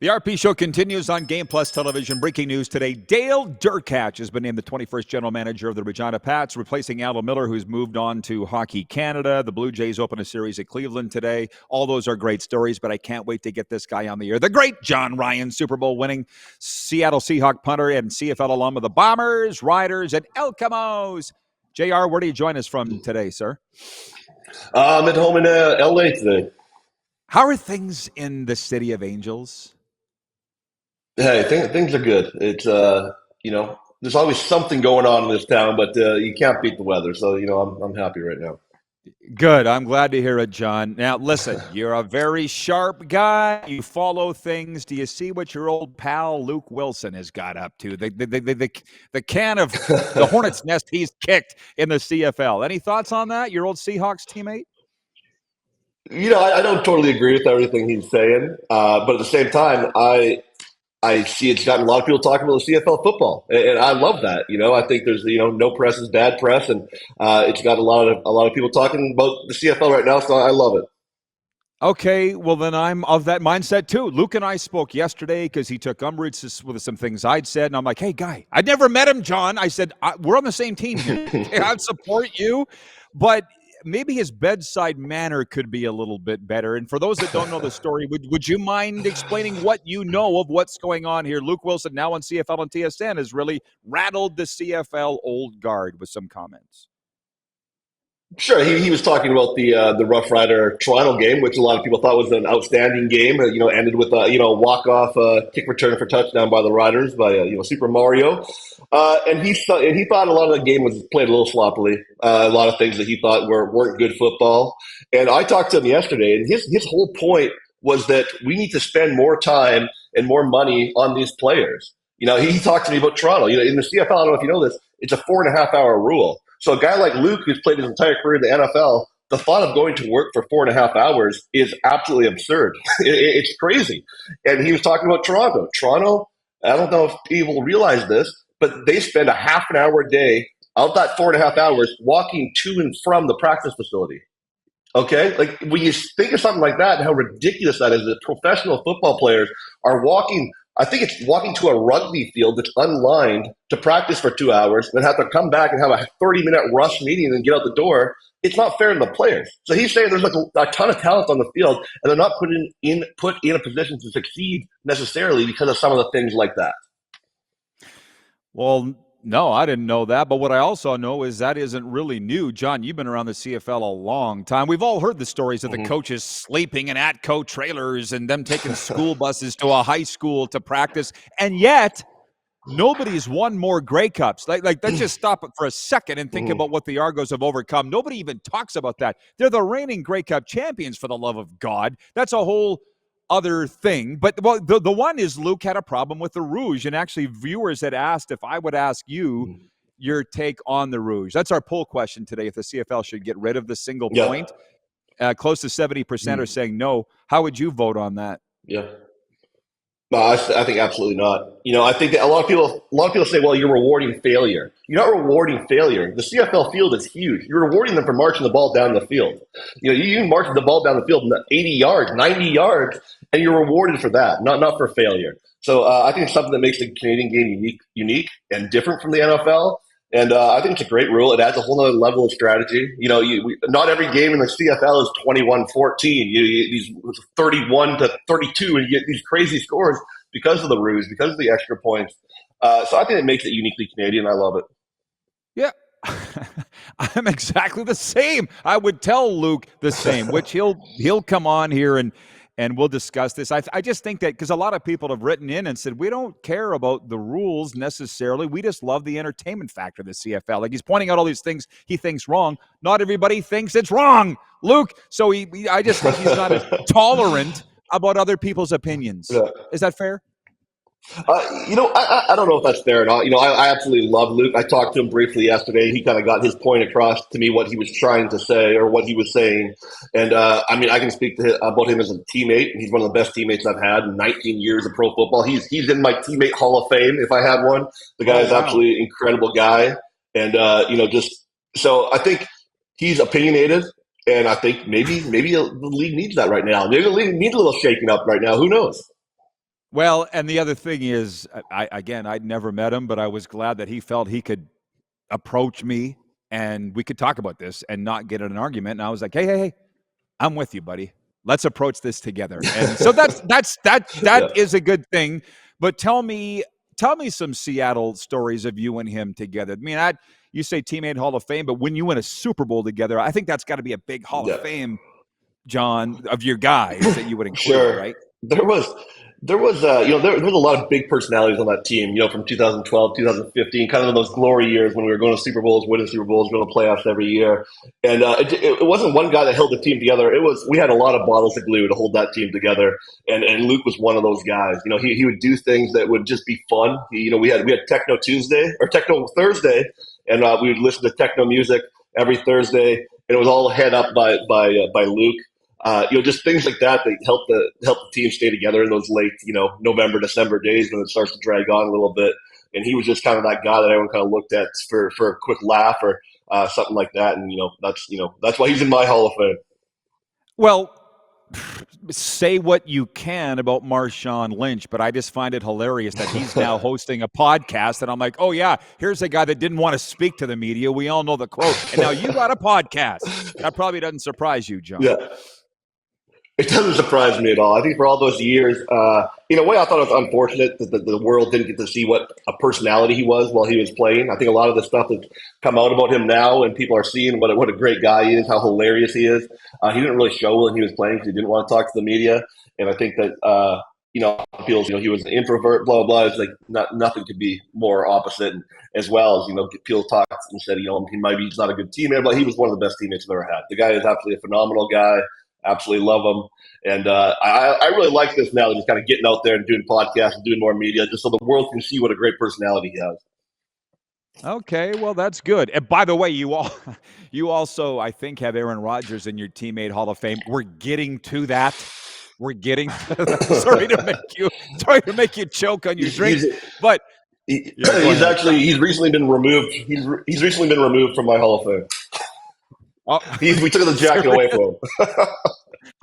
The RP Show continues on Game Plus Television. Breaking news today. Dale Durkach has been named the 21st General Manager of the Regina Pats, replacing Alan Miller, who's moved on to Hockey Canada. The Blue Jays open a series at Cleveland today. All those are great stories, but I can't wait to get this guy on the air. The great Jon Ryan, Super Bowl winning Seattle Seahawk punter and CFL alum of the Bombers, Riders, and El Camos. JR, where do you join us from today, sir? I'm at home in LA today. How are things in the City of Angels? Hey, things are good. It's there's always something going on in this town, but you can't beat the weather. So I'm happy right now. Good. I'm glad to hear it, John. Now, listen, you're a very sharp guy. You follow things. Do you see what your old pal Luke Wilson has got up to? The can of the hornet's nest he's kicked in the CFL. Any thoughts on that? Your old Seahawks teammate? I don't totally agree with everything he's saying, but at the same time, I see it's gotten a lot of people talking about the CFL football, and I love that. I think there's no press is bad press, and it's got a lot of people talking about the CFL right now. So I love it. Okay, well then I'm of that mindset too. Luke and I spoke yesterday because he took umbrage with some things I'd said, and I'm like, "Hey, guy, I'd never met him, John." I said, "We're on the same team here. I'd support you, but." Maybe his bedside manner could be a little bit better. And for those that don't know the story, would you mind explaining what you know of what's going on here? Luke Wilson, now on CFL and TSN, has really rattled the CFL old guard with some comments. Sure, he was talking about the Rough Rider Toronto game, which a lot of people thought was an outstanding game. Ended with a walk off kick return for touchdown by the Riders by Super Mario, and he thought a lot of the game was played a little sloppily. A lot of things that he thought weren't good football. And I talked to him yesterday, and his whole point was that we need to spend more time and more money on these players. He talked to me about Toronto. In the CFL, I don't know if you know this, it's a 4.5-hour rule. So a guy like Luke, who's played his entire career in the NFL, the thought of going to work for 4.5 hours is absolutely absurd. It's crazy. And he was talking about Toronto. Toronto, I don't know if people realize this, but they spend a half an hour a day of that 4.5 hours walking to and from the practice facility. Okay? Like when you think of something like that and how ridiculous that is, that professional football players are walking, I think it's walking to a rugby field that's unlined to practice for 2 hours, then have to come back and have a 30-minute rush meeting and get out the door. It's not fair to the players. So he's saying there's like a ton of talent on the field, and they're not put in a position to succeed necessarily because of some of the things like that. Well, no, I didn't know that. But what I also know is that isn't really new. John, you've been around the CFL a long time. We've all heard the stories of the coaches sleeping in ATCO trailers and them taking school buses to a high school to practice. And yet, nobody's won more Grey Cups. Like let's just stop it for a second and think about what the Argos have overcome. Nobody even talks about that. They're the reigning Grey Cup champions, for the love of God. That's a whole other thing. But the one is Luke had a problem with the Rouge, and actually viewers had asked if I would ask you your take on the Rouge. That's our poll question today, if the CFL should get rid of the single point. Close to 70% are saying no. How would you vote on that? Yeah. No, I think absolutely not. I think that a lot of people say, well, you're rewarding failure. You're not rewarding failure. The CFL field is huge. You're rewarding them for marching the ball down the field. You can march the ball down the field 80 yards, 90 yards, and you're rewarded for that, not for failure. So I think it's something that makes the Canadian game unique and different from the NFL. And I think it's a great rule. It adds a whole other level of strategy. Not every game in the CFL is 21-14. These 31-32, and you get these crazy scores because of the Rouge, because of the extra points. So I think it makes it uniquely Canadian. I love it. Yeah. I'm exactly the same. I would tell Luke the same, which he'll come on here and we'll discuss this. I just think that because a lot of people have written in and said, we don't care about the rules necessarily. We just love the entertainment factor of the CFL. Like he's pointing out all these things he thinks wrong. Not everybody thinks it's wrong, Luke. So I just think he's not as tolerant about other people's opinions. Yeah. Is that fair? I don't know if that's fair or not. I absolutely love Luke. I talked to him briefly yesterday. He kind of got his point across to me, what he was trying to say or what he was saying. And I can speak about him as a teammate. He's one of the best teammates I've had in 19 years of pro football. He's in my teammate Hall of Fame if I had one. The guy is absolutely an incredible guy. And, so I think he's opinionated. And I think maybe the league needs that right now. Maybe the league needs a little shaking up right now. Who knows? Well, and the other thing is, I'd never met him, but I was glad that he felt he could approach me and we could talk about this and not get in an argument. And I was like, hey, I'm with you, buddy. Let's approach this together. And so that Yeah, is a good thing. But tell me some Seattle stories of you and him together. I mean, you say teammate Hall of Fame, but when you win a Super Bowl together, I think that's got to be a big Hall of yeah. Fame, John, of your guys that you would include, Sure. right? There was a lot of big personalities on that team, from 2012, 2015, kind of in those glory years when we were going to Super Bowls, winning Super Bowls, going to playoffs every year. And it wasn't one guy that held the team together. We had a lot of bottles of glue to hold that team together. And Luke was one of those guys. He would do things that would just be fun. We had Techno Tuesday or Techno Thursday, and we would listen to techno music every Thursday. And it was all head up by Luke. Just things like that help the team stay together in those late, November, December days when it starts to drag on a little bit. And he was just kind of that guy that everyone kind of looked at for a quick laugh or something like that. And that's why he's in my Hall of Fame. Well, say what you can about Marshawn Lynch, but I just find it hilarious that he's now hosting a podcast. And I'm like, oh, yeah, here's a guy that didn't want to speak to the media. We all know the quote. And now you got a podcast. That probably doesn't surprise you, John. Yeah. It doesn't surprise me at all. I think for all those years, in a way, I thought it was unfortunate that the world didn't get to see what a personality he was while he was playing. I think a lot of the stuff that's come out about him now, and people are seeing what a great guy he is, how hilarious he is. He didn't really show when he was playing because he didn't want to talk to the media. And I think that feels he was an introvert, blah blah blah. It's like nothing could be more opposite. And as well as Peel talks and said he's not a good teammate, but he was one of the best teammates I've ever had. The guy is absolutely a phenomenal guy. Absolutely love him. And I really like this now that he's kind of getting out there and doing podcasts and doing more media just so the world can see what a great personality he has. Okay, well, that's good. And by the way, you also, I think, have Aaron Rodgers in your teammate Hall of Fame. We're getting to that. We're getting to that. Sorry to make you choke on your drink, but He's recently been removed. He's recently been removed from my Hall of Fame. Oh, we took the jacket away from him.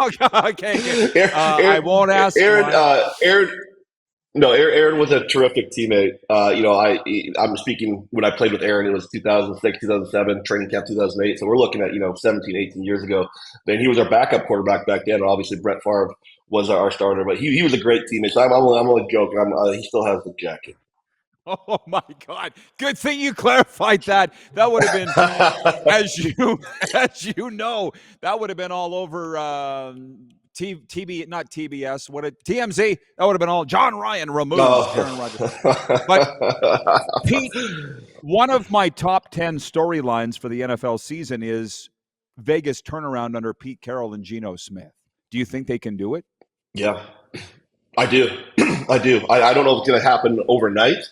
Okay. I won't ask. Aaron was a terrific teammate. I'm speaking when I played with Aaron, it was 2006, 2007, training camp 2008. So we're looking at 17, 18 years ago. Then he was our backup quarterback back then. Obviously, Brett Favre was our starter, but he was a great teammate. So I'm only joking. He still has the jacket. Oh my God! Good thing you clarified that. That would have been, as you know, that would have been all over not TBS. TMZ? That would have been all Jon Ryan removes Aaron Rodgers. But Pete, one of my top 10 storylines for the NFL season is Vegas turnaround under Pete Carroll and Geno Smith. Do you think they can do it? Yeah, I do. I do. I don't know if it's going to happen overnight.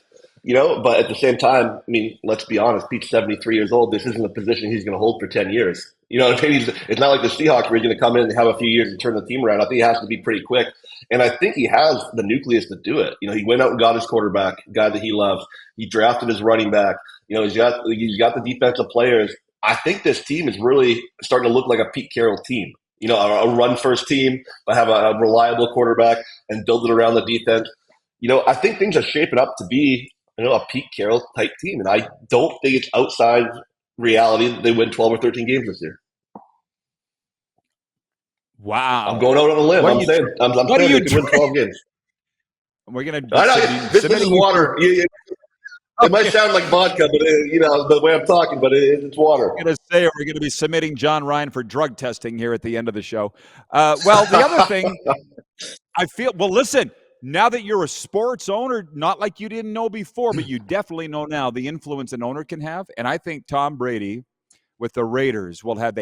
But at the same time, I mean, let's be honest. Pete's 73 years old. This isn't a position he's going to hold for 10 years. It's not like the Seahawks where he's going to come in and have a few years and turn the team around. I think he has to be pretty quick. And I think he has the nucleus to do it. He went out and got his quarterback, a guy that he loves. He drafted his running back. He's got the defensive players. I think this team is really starting to look like a Pete Carroll team. A run-first team, but have a reliable quarterback and build it around the defense. I think things are shaping up to be a Pete Carroll type team. And I don't think it's outside reality that they win 12 or 13 games this year. Wow. I'm going out on a limb. I'm saying they can win 12 games. We're going to this is water. It might sound like vodka, but the way I'm talking, but it's water. I'm going to say we're going to be submitting Jon Ryan for drug testing here at the end of the show. Well, the other thing listen, now that you're a sports owner, not like you didn't know before, but you definitely know now the influence an owner can have. And I think Tom Brady with the Raiders will have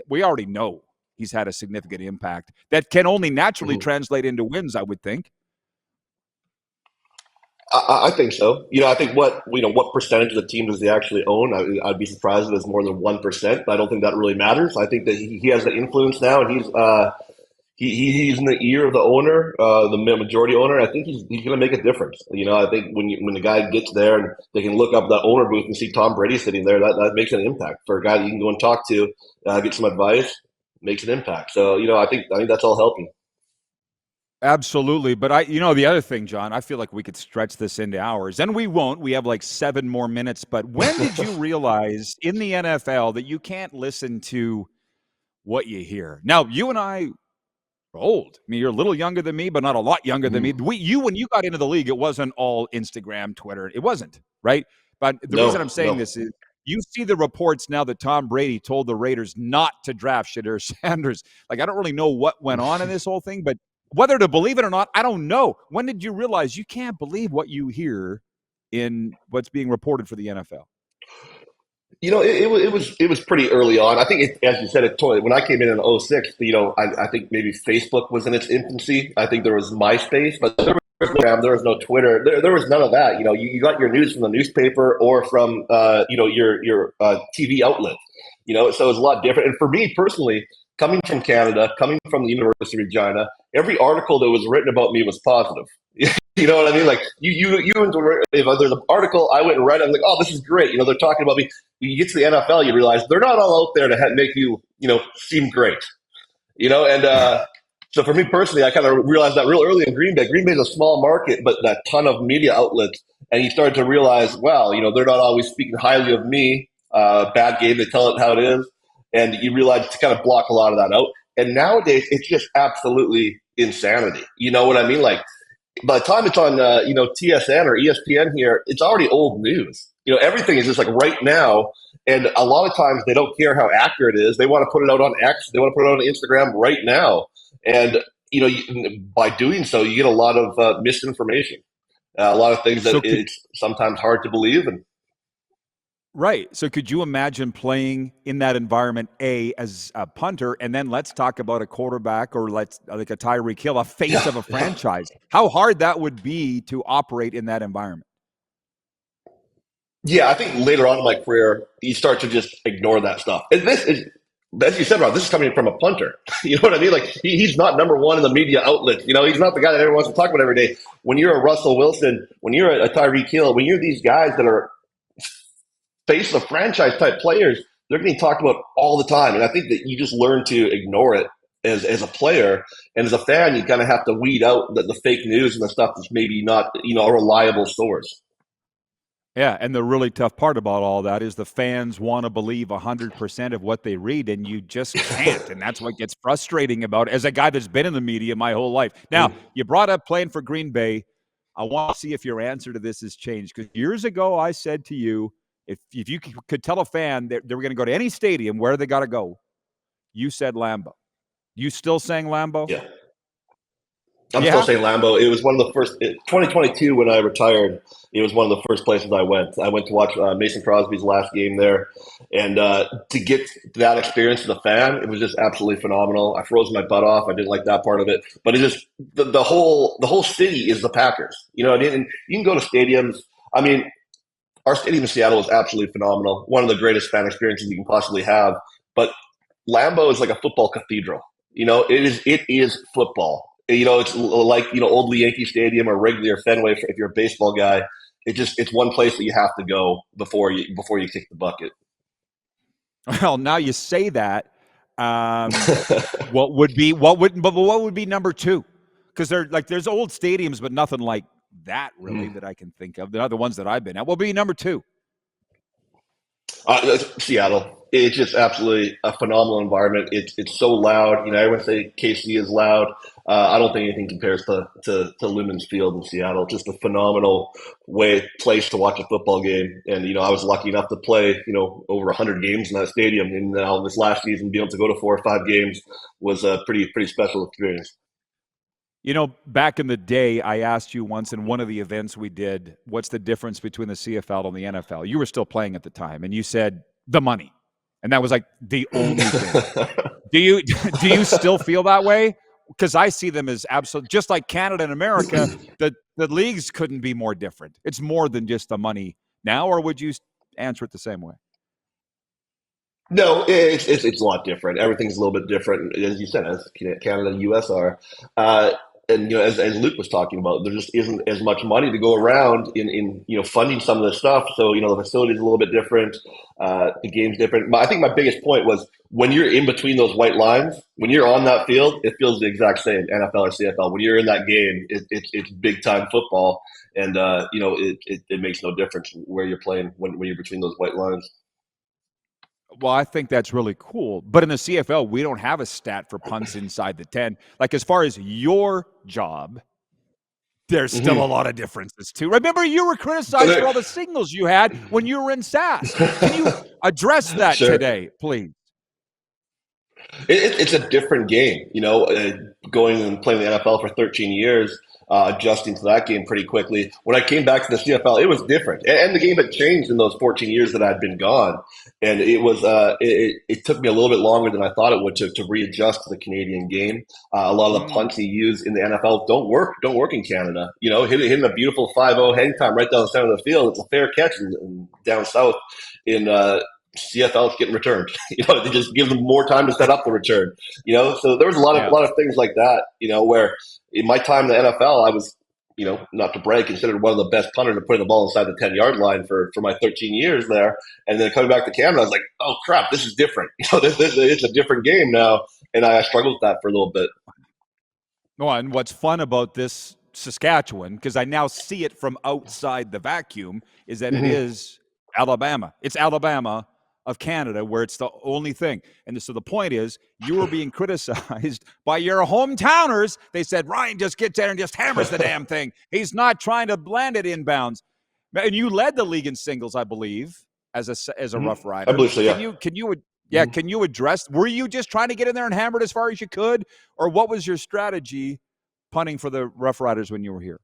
we already know he's had a significant impact that can only naturally translate into wins, I would think. I think so. I think what percentage of the team does he actually own? I'd be surprised if it's more than 1%, but I don't think that really matters. I think that he has the influence now, and he's in the ear of the owner, the majority owner. I think he's going to make a difference. I think when the guy gets there and they can look up the owner booth and see Tom Brady sitting there, that makes an impact for a guy that you can go and talk to, get some advice, makes an impact. So I think that's all helping. Absolutely. But the other thing, John, I feel like we could stretch this into hours, and we won't. We have like 7 more minutes. But when did you realize in the NFL that you can't listen to what you hear? Now, you and I are old. I mean, you're a little younger than me, but not a lot younger than me. When you got into the league, it wasn't all Instagram, Twitter. It wasn't, right? But the reason I'm No, saying no. this is you see the reports now that Tom Brady told the Raiders not to draft Shadur Sanders. Like, I don't really know what went on in this whole thing, but whether to believe it or not, I don't know. When did you realize you can't believe what you hear in what's being reported for the NFL? It was pretty early on. I think, as you said, when I came in '06. I think maybe Facebook was in its infancy. I think there was MySpace, but there was no Instagram, there was no Twitter, there was none of that. You got your news from the newspaper or from your TV outlet. So it was a lot different. And for me personally, coming from Canada, coming from the University of Regina, every article that was written about me was positive. You know what I mean? Like if there's an article, I went and read it. I'm like, oh, this is great. They're talking about me. When you get to the NFL, you realize they're not all out there to make you, seem great. And so for me personally, I kind of realized that real early in Green Bay. Green Bay is a small market, but a ton of media outlets. And you started to realize, wow, they're not always speaking highly of me. Bad game, they tell it how it is. And you realize to kind of block a lot of that out. And nowadays, it's just absolutely insanity. You know what I mean? Like, by the time it's on, TSN or ESPN here, it's already old news. Everything is just like right now. And a lot of times they don't care how accurate it is. They want to put it out on X. They want to put it out on Instagram right now. And, by doing so, you get a lot of misinformation, a lot of things that it's sometimes hard to believe. And Right. So could you imagine playing in that environment, as a punter, and then let's talk about a quarterback or like a Tyreek Hill, a face of a franchise? How hard that would be to operate in that environment. yeah, I think later on in my career, you start to just ignore that stuff. And this is, as you said, Rob, this is coming from a punter. You know what I mean? Like he's not number one in the media outlets. He's not the guy that everyone wants to talk about every day. When you're a Russell Wilson, when you're a Tyreek Hill, when you're these guys that are face of franchise type players, they're getting talked about all the time. And I think that you just learn to ignore it as a player. And as a fan, you kind of have to weed out the fake news and the stuff that's maybe not, a reliable source. Yeah, and the really tough part about all that is the fans want to believe 100% of what they read, and you just can't. And that's what gets frustrating about it as a guy that's been in the media my whole life. Now, you brought up playing for Green Bay. I want to see if your answer to this has changed. Because years ago, I said to you, if you could tell a fan that they were going to go to any stadium, where they got to go, you said Lambeau. You still saying Lambeau? Yeah. I'm still Yeah? saying Lambeau. It was one of the first, 2022 when I retired. It was one of the first places I went. I went to watch Mason Crosby's last game there, and to get that experience as a fan, it was just absolutely phenomenal. I froze my butt off. I didn't like that part of it, but it just the whole city is the Packers. And you can go to stadiums. I mean, our stadium in Seattle is absolutely phenomenal. One of the greatest fan experiences you can possibly have. But Lambeau is like a football cathedral. It is football. It's like Old Yankee Stadium or Wrigley or Fenway if you're a baseball guy. It's one place that you have to go before you kick the bucket. Well, now you say that. What would be number two? Because there's old stadiums, but nothing like that really that I can think of. They're not the ones that I've been at. What would be number two? Seattle. It's just absolutely a phenomenal environment. It's so loud. Everyone say KC is loud. I don't think anything compares to Lumen's Field in Seattle. Just a phenomenal place to watch a football game. And I was lucky enough to play over 100 games in that stadium. And now this last season, being able to go to 4 or 5 games was a pretty special experience. Back in the day, I asked you once in one of the events we did, what's the difference between the CFL and the NFL? You were still playing at the time, and you said the money, and that was like the only thing. Do you still feel that way? Because I see them as absolute, just like Canada and America. The leagues couldn't be more different. It's more than just the money now, or would you answer it the same way? No, it's a lot different. Everything's a little bit different, as you said, as Canada and U.S. are. and as Luke was talking about, there just isn't as much money to go around in funding some of this stuff. So the facility is a little bit different, the game's different. I think my biggest point was when you're in between those white lines, when you're on that field, it feels the exact same, NFL or CFL. When you're in that game, it's big time football, and it makes no difference where you're playing when you're between those white lines. Well, I think that's really cool. But in the CFL, we don't have a stat for punts inside the 10. Like, as far as your job, there's still a lot of differences, too. Remember, you were criticized for all the signals you had when you were in SAS. Can you address that Sure. today, please? It's a different game, going and playing the NFL for 13 years, adjusting to that game pretty quickly. When I came back to the CFL, it was different. And the game had changed in those 14 years that I'd been gone. And it was, it took me a little bit longer than I thought it would to readjust to the Canadian game. A lot of the punts you use in the NFL don't work in Canada. Hitting a beautiful 5-0 hang time right down the center of the field, it's a fair catch down south in, CFL is getting returned. They just give them more time to set up the return. So there was a lot of things like that. Where in my time in the NFL, I was, not to brag, considered one of the best punters to put the ball inside the 10-yard line for my 13 years there. And then coming back to Canada, I was like, oh crap, this is different. It's a different game now, and I struggled with that for a little bit. Well, and what's fun about this Saskatchewan, because I now see it from outside the vacuum, is that it is Alabama. It's Alabama of Canada, where it's the only thing. And so the point is, you were being criticized by your hometowners. They said, Ryan just gets there and just hammers the damn thing. He's not trying to land it inbounds. And you led the league in singles, I believe, as a Rough Rider. I believe so, yeah. Can you address, were you just trying to get in there and hammer it as far as you could? Or what was your strategy punting for the Rough Riders when you were here?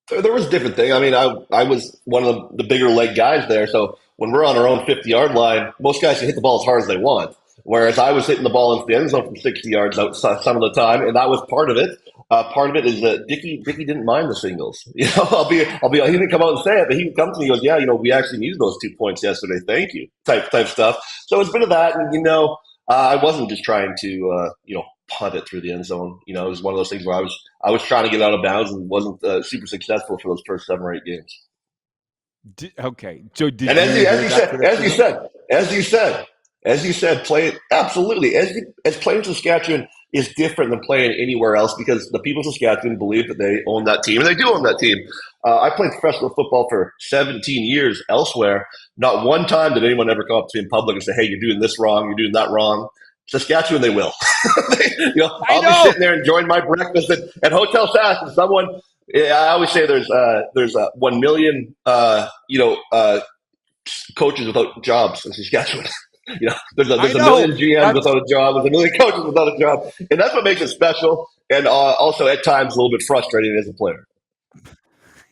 There was different things. I mean, I was one of the bigger leg guys there. So when we're on our own 50-yard line, most guys can hit the ball as hard as they want. Whereas I was hitting the ball into the end zone from 60 yards out some of the time, and that was part of it. Part of it is that Dickie didn't mind the singles. He didn't come out and say it, but he would come to me and goes, yeah, we actually needed those 2 points yesterday. Thank you, type stuff. So it's a bit of that, and I wasn't just trying to punt it through the end zone. It was one of those things where I was trying to get out of bounds and wasn't super successful for those first 7 or 8 games. Okay, so did and as you said, play it absolutely. As playing Saskatchewan is different than playing anywhere else because the people of Saskatchewan believe that they own that team, and they do own that team. I played professional football for 17 years elsewhere. Not one time did anyone ever come up to me in public and say, "Hey, you're doing this wrong. You're doing that wrong." Saskatchewan, they will. I'll be sitting there enjoying my breakfast at Hotel Sask, and someone. I always say there's 1 million coaches without jobs in Saskatchewan. There's a million GMs without a job. There's a million coaches without a job, and that's what makes it special. And also at times a little bit frustrating as a player.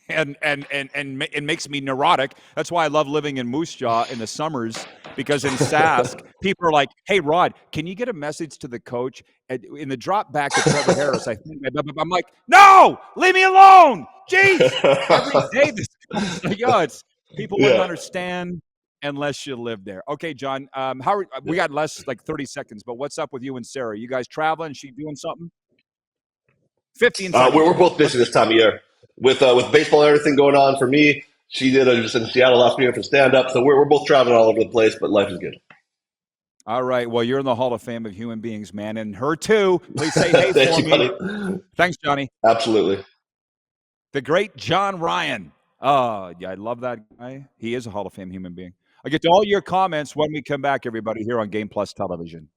And it makes me neurotic. That's why I love living in Moose Jaw in the summers, because in Sask, people are like, "Hey, Rod, can you get a message to the coach?" And in the drop back to Trevor Harris, I'm like, "No, leave me alone." Jeez, every day people wouldn't understand unless you live there. Okay, John, we got less like 30 seconds, but what's up with you and Sarah? You guys traveling? She doing something? 15 seconds. We're both busy this time of year with baseball and everything going on. For me, she did just in Seattle last week for stand up, so we're both traveling all over the place, but life is good. All right. Well, you're in the Hall of Fame of human beings, man, and her too. Please say hey Thank for you, me. buddy. Thanks, Johnny. Absolutely. The great Jon Ryan. Oh, yeah, I love that guy. He is a Hall of Fame human being. I'll get to all your comments when we come back, everybody, here on Game Plus Television.